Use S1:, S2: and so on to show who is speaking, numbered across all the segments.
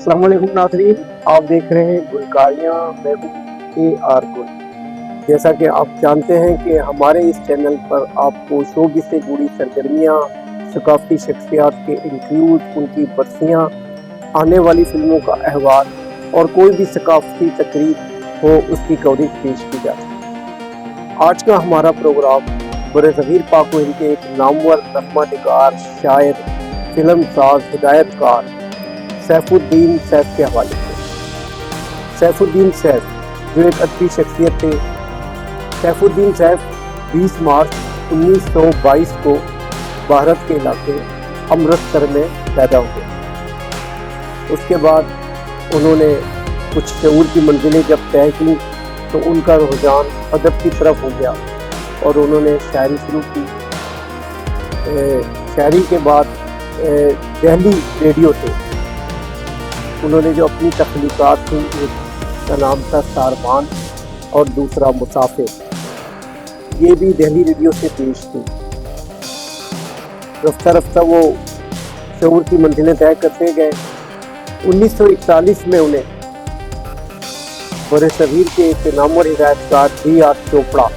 S1: अस्सलाम वालेकुम नाज़रीन, आप देख रहे हैं गुलकारियाँ। मैं हूँ AR गुल। जैसा कि आप जानते हैं कि हमारे इस चैनल पर आपको शोबिज़ से जुड़ी सरगर्मियाँ, सकाफ़ती शख्सियात के इंटरव्यूज़, उनकी बरसियाँ, आने वाली फ़िल्मों का अहवाल और कोई भी सकाफ़ती तकरीब हो उसकी कवरेज पेश की जाती है। आज का हमारा प्रोग्राम बरसग़ीर पाक व हिंद के एक नामवर नग़्मा निगार, शायर, फ़िल्मसाज़, हिदायतकार सैफुद्दीन सैफ के हवाले से। सैफुद्दीन सैफ जो एक अदबी शख्सियत थे। सैफुद्दीन सैफ 20 मार्च 1922 को भारत के इलाके अमृतसर में पैदा हुए। उसके बाद उन्होंने कुछ शऊर की मंजिलें जब तय की तो उनका रुझान अदब की तरफ हो गया और उन्होंने शायरी शुरू की। शायरी के बाद दिल्ली रेडियो से उन्होंने जो अपनी तख्लीक़ात थी, एक का नाम था सारमान और दूसरा मुसाफिर, ये भी दिल्ली रेडियो से पेश थी। रफ्ता रफ्ता वो शऊर की मंजिलें तय करते गए। 1941 में उन्हें बरसग़ीर के एक नामवर हिदायतकार D.R. चोपड़ा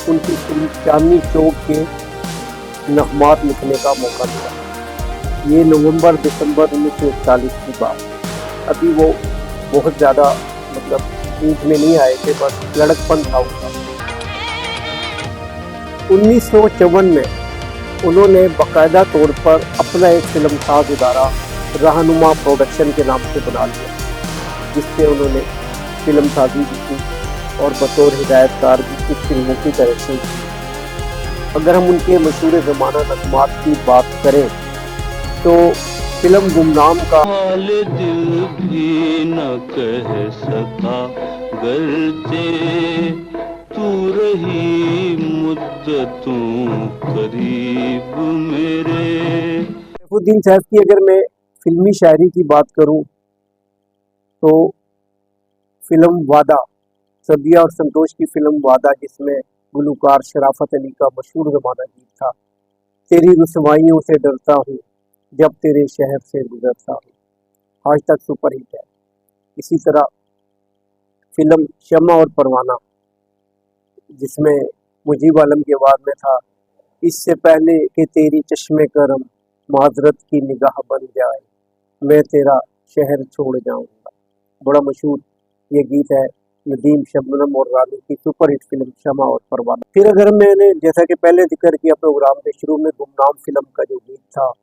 S1: उनकी फिल्म चांदनी चौक के नग़्मात लिखने का मौका मिला। ये नवंबर दिसंबर 1941 की बात। अभी वो बहुत ज़्यादा ईद में नहीं आए थे, बस लड़कपन था उनका। 1954 में उन्होंने बाकायदा तौर पर अपना एक फिल्मसाज इदारा रहनुमा प्रोडक्शन के नाम से बना लिया, जिससे उन्होंने फिल्मसाजी भी की और बतौर हिदायतकार भी कुछ फिल्मों की डायरेक्शन की। अगर हम उनके मशहूर ज़माना नग़्मात की बात करें तो फिल्म गुमनाम का
S2: हाल दिल भी न कह सका गरचे तू रही मुद्दतों करीब मेरे।
S1: सैफुद्दीन सैफ की अगर मैं फिल्मी शायरी की बात करूं तो फिल्म वादा, सदिया और संतोष की फिल्म वादा, जिसमें गुलकार शराफत अली का मशहूर ज़माना गीत था, तेरी रुसवाइयों से डरता हूँ जब तेरे शहर से गुजरता हूँ, आज तक सुपरहिट है। इसी तरह फिल्म शम्मा और परवाना, जिसमें मुजीब आलम की आवाज़ में था, इससे पहले कि तेरी चश्मे करम माजरत की निगाह बन जाए, मैं तेरा शहर छोड़ जाऊंगा। बड़ा मशहूर ये गीत है नदीम, शबनम और रानी की सुपरहिट फिल्म शम्मा और परवाना। फिर अगर मैंने जैसा कि पहले जिक्र किया प्रोग्राम के शुरू में, गुमनाम फिल्म का जो गीत था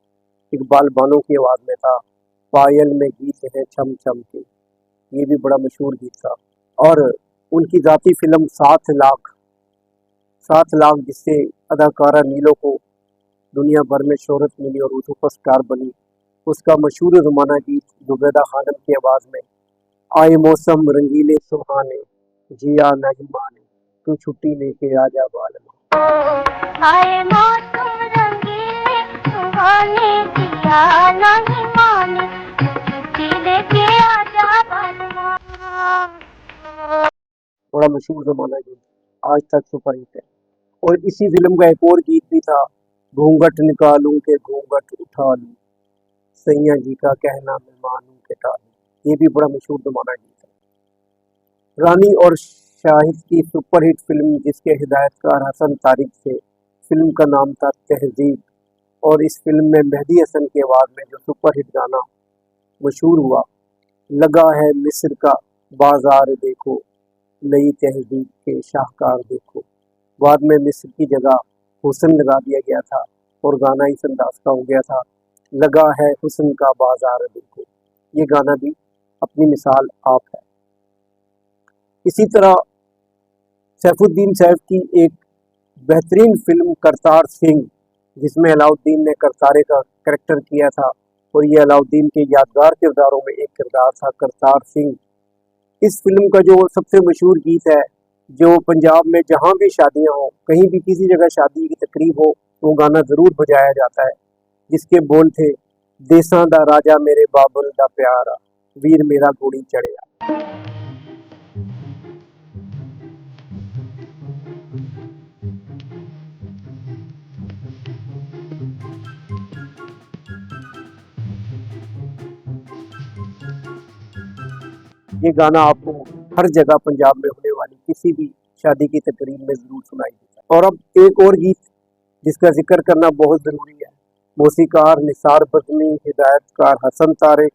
S1: इकबाल बानो की आवाज़ में था, पायल में गीत है छम छम के, ये भी बड़ा मशहूर गीत था। और उनकी ज़ाती फिल्म 7 लाख, जिससे अदाकारा नीलो को दुनिया भर में शोहरत मिली और वो सुपरस्टार बनी, उसका मशहूर ज़माना गीत जुबैदा खानम की आवाज़ में, आए मौसम रंगीले सुहाने जिया नहीं माने तू छुट्टी लेके आजा बालमा।
S3: आए मौसम रंगीले सुहाने जिया नहीं माने छुट्टी लेके आजा बालमा।
S1: बड़ा मशहूर ज़माना गीत, आज तक सुपरहिट है। और इसी फिल्म का एक और गीत भी था, घूंघट निकालूं के घूंघट उठा लूं, सैया जी का कहना मैं मानूं के टालूं, ये भी बड़ा मशहूर ज़माना गीत है। रानी और शाहिद की सुपरहिट फिल्म, जिसके हिदायतकार हसन तारिक थे, फिल्म का नाम था तहजीब, और इस फिल्म में मेहदी हसन की आवाज़ में जो सुपरहिट गाना मशहूर हुआ, लगा है मिस्र का बाजार देखो, नई तहजीब के शाहकार देखो, बाद में मिस्र की जगह हुस्न लगा दिया गया था और गाना इस अंदाज का हो गया था, लगा है हुस्न का बाजार देखो। ये गाना भी अपनी मिसाल आप है। इसी तरह सैफुद्दीन सैफ की एक बेहतरीन फिल्म करतार सिंह, जिसमें अलाउद्दीन ने करतारे का करैक्टर किया था, और ये अलाउद्दीन के यादगार किरदारों में एक किरदार था करतार सिंह। इस फिल्म का जो सबसे मशहूर गीत है, जो पंजाब में जहाँ भी शादियाँ हों, कहीं भी किसी जगह शादी की तकरीब हो, वो गाना ज़रूर बजाया जाता है, जिसके बोल थे, देसां दा राजा मेरे बाबुल दा प्यारा, वीर मेरा घोड़ी चढ़िया। ये गाना आपको हर जगह पंजाब में होने वाली किसी भी शादी की तकरीब में ज़रूर सुनाई देता है। और अब एक और गीत जिसका जिक्र करना बहुत ज़रूरी है। मौसीकार निसार बज़मी, हिदायतकार हसन तारिक,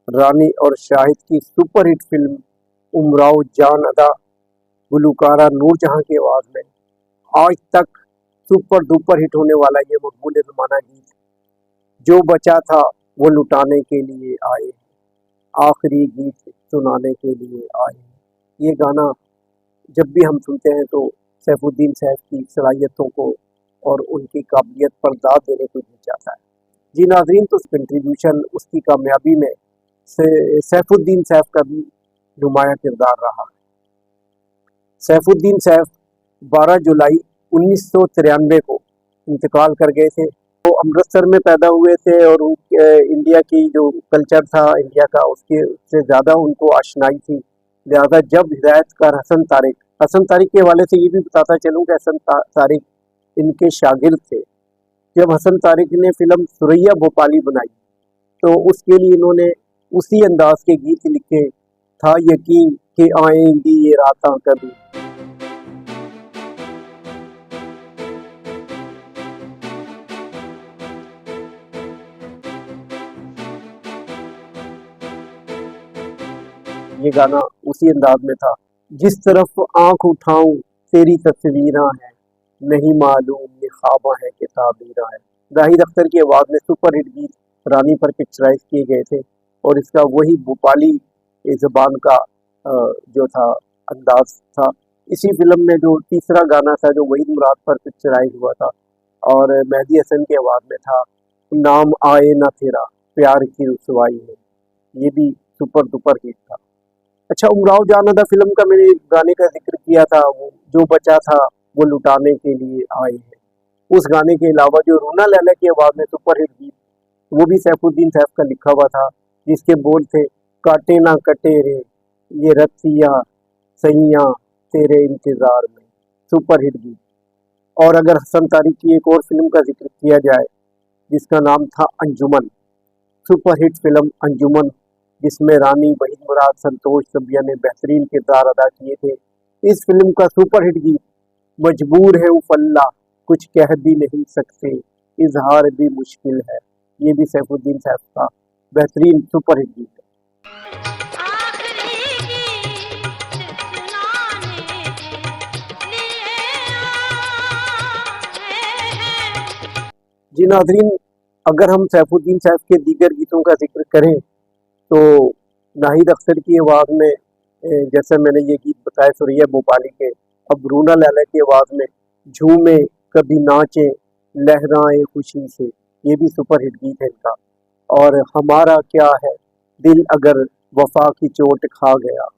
S1: रानी और शाहिद की सुपरहिट फिल्म उमराव जान अदा, गुलकारा नूरजहां की आवाज़ में आज तक सुपर डुपर हिट होने वाला ये मकबूल ज़माना गीत, जो बचा था वो लुटाने के लिए आए, आखिरी गीत सुनाने के लिए आए। ये गाना जब भी हम सुनते हैं तो सैफुद्दीन सैफ की सलाहियतों को और उनकी काबिलियत पर दाद देने को जी जाता है। जी नाज़रीन, तो कंट्रीब्यूशन उसकी कामयाबी में सैफुद्दीन सैफ का भी नुमाया किरदार रहा। सैफुद्दीन सैफ 12 जुलाई 1993 को इंतकाल कर गए थे। वो अमृतसर में पैदा हुए थे और इंडिया की जो कल्चर था इंडिया का, उसके से ज़्यादा उनको आशनाई थी। लिहाजा जब हिदायतकार हसन तारिक के हवाले से ये भी बताता चलूँ कि हसन तारिक इनके शागिर्द थे। जब हसन तारिक ने फिल्म सुरैया भोपाली बनाई तो उसके लिए इन्होंने उसी अंदाज के गीत लिखे, था यकीन कि आएंगी ये रातां कभी। ये गाना उसी अंदाज में था। जिस तरफ आंख उठाऊं तेरी तस्वीरां हैं, नहीं मालूम ये ख्वाबा है कि ताबीरां है। जाहिद अख्तर की आवाज़ में सुपरहिट गीत रानी पर पिक्चराइज किए गए थे और इसका वही भोपाली ज़बान का जो था अंदाज था। इसी फिल्म में जो तीसरा गाना था जो वहीद मुराद पर पिक्चराइज हुआ था और मेहदी हसन की आवाज़ में था, नाम आए ना तेरा प्यार की रुसवाई में। ये भी सुपर डुपर हिट था। अच्छा, उमराव जान अदा फिल्म का मैंने गाने का जिक्र किया था, वो जो बचा था वो लुटाने के लिए आए हैं। उस गाने के अलावा जो रूना लैला की आवाज़ में सुपरहिट गीत, वो भी सैफुद्दीन सैफ का लिखा हुआ था, जिसके बोल थे, काटे ना कटे रे ये रतिया सैया तेरे इंतज़ार में। सुपरहिट गीत। और अगर हसन तारिक की एक और फिल्म का जिक्र किया जाए जिसका नाम था अंजुमन, सुपरहिट फिल्म अंजुमन, जिसमें रानी, वहीद मुराद, संतोष सबिया ने बेहतरीन किरदार अदा किए थे। इस फिल्म का सुपरहिट गीत मजबूर है उफल्ला कुछ कह भी नहीं सकते, इजहार भी मुश्किल है। ये भी सैफुद्दीन सैफ का बेहतरीन सुपरहिट गीत है। जी नाज़रीन, अगर हम सैफुद्दीन सैफ के दीगर गीतों का जिक्र करें तो नाहिद अख्तर की आवाज़ में जैसे मैंने ये गीत बताए सुरैया भोपाली के, अब रूना लैला की आवाज़ में झूमे कभी नाचे लहराए खुशी से, ये भी सुपरहिट गीत है इनका। और हमारा क्या है दिल अगर वफा की चोट खा गया,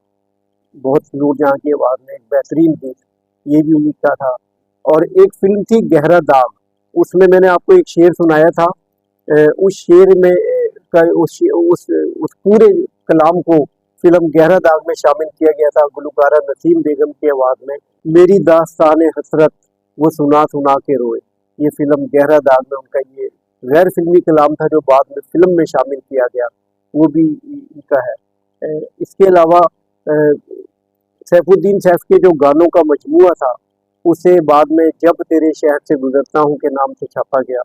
S1: बहुत नूरजहां की आवाज़ में एक बेहतरीन गीत, ये भी उन्हीं का था। और एक फिल्म थी गहरा दाग, उसमें मैंने आपको एक शेर सुनाया था। उस शेर में उस पूरे कलाम को फिल्म गहरा दाग में शामिल किया गया था गुलकारा नसीम बेगम की आवाज़ में। मेरी दास्तान हसरत वो सुना सुना के रोए, ये फिल्म गहरा दाग में उनका ये गैर फिल्मी कलाम था जो बाद में फिल्म में शामिल किया गया, वो भी इनका है। इसके अलावा सैफुद्दीन सैफ के जो गानों का मजमूआ था उसे बाद में जब तेरे शहर से गुजरता हूँ के नाम से छापा गया।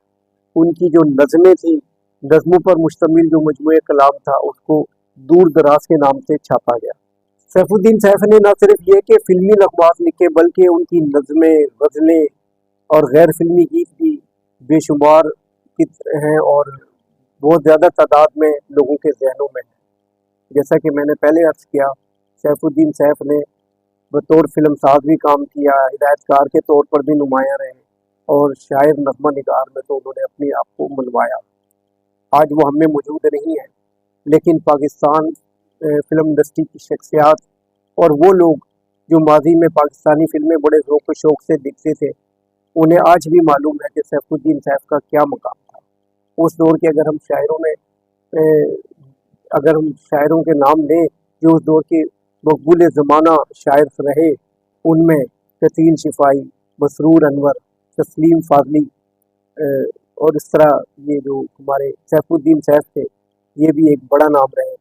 S1: उनकी जो नज़में थी, नज़मों पर मुश्तमिल जो मजमूए कलाम था, उसको दूर दराज के नाम से छापा गया। सैफुद्दीन सैफ ने न सिर्फ ये कि फिल्मी नग़मात लिखे बल्कि उनकी नज़में, गज़लें और गैर फिल्मी गीत भी बेशुमार हैं और बहुत ज़्यादा तादाद में लोगों के जहनों में हैं। जैसा कि मैंने पहले अर्ज़ किया, सैफुद्दीन सैफ ने बतौर फिल्म साज भी काम किया, हिदायतकार के तौर पर भी नुमाया रहे और शायर, नग़्मा निगार में तो उन्होंने अपने आप को मनवाया। आज वो हमें मौजूद नहीं है, लेकिन पाकिस्तान फिल्म इंडस्ट्री की शख्सियात और वो लोग जो माजी में पाकिस्तानी फिल्में बड़े ज़ौक़ शौक़ से देखते थे, उन्हें आज भी मालूम है कि सैफुद्दीन सैफ का क्या मकाम था। उस दौर के अगर हम शायरों के नाम लें जो उस दौर के मकबूल ज़माना शायर रहे, उनमें कतील शिफाई, मसरूर अनवर, तस्लीम फ़ाज़ली और इस तरह ये जो हमारे सैफुद्दीन सैफ थे, ये भी एक बड़ा नाम रहे।